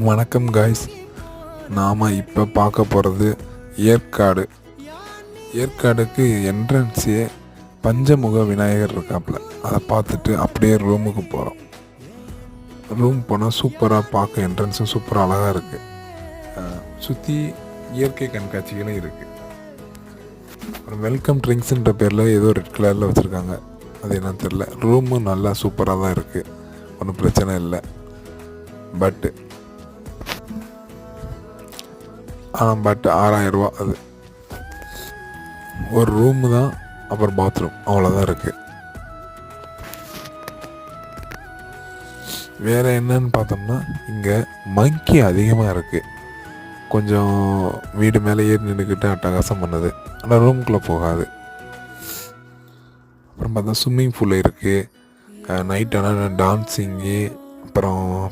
வணக்கம் காய்ஸ். நாம் இப்போ பார்க்க போகிறது ஏற்காடு. ஏற்காடுக்கு என்ட்ரன்ஸே பஞ்சமுக விநாயகர் இருக்காப்புல. அதை பார்த்துட்டு அப்படியே ரூமுக்கு போகிறோம். ரூம் போனால் சூப்பராக பார்க்க என்ட்ரன்ஸும் சூப்பராக அழகாக இருக்குது. சுற்றி இயற்கை கண்காட்சிகளும் இருக்குது. அப்புறம் வெல்கம் ட்ரிங்க்ஸுன்ற பேரில் ஏதோ ரெட் கலரில் வச்சுருக்காங்க, அது என்னன்னு தெரில. ரூமும் நல்லா சூப்பராக தான் இருக்குது, ஒன்றும் பிரச்சனை இல்லை. பட் 6000 அது ஒரு ரூமு தான், அப்புறம் பாத்ரூம், அவ்வளோதான் இருக்குது. வேறு என்னன்னு பார்த்தோம்னா இங்கே மங்கி அதிகமாக இருக்குது. கொஞ்சம் வீடு மேலே ஏறி நின்றுக்கிட்டு அட்டகாசம் பண்ணுது, ஆனால் ரூமுக்குள்ளே போகாது. அப்புறம் பார்த்தா ஸ்விம்மிங் பூல் இருக்குது. நைட் ஆனால் டான்ஸிங்கு, அப்புறம்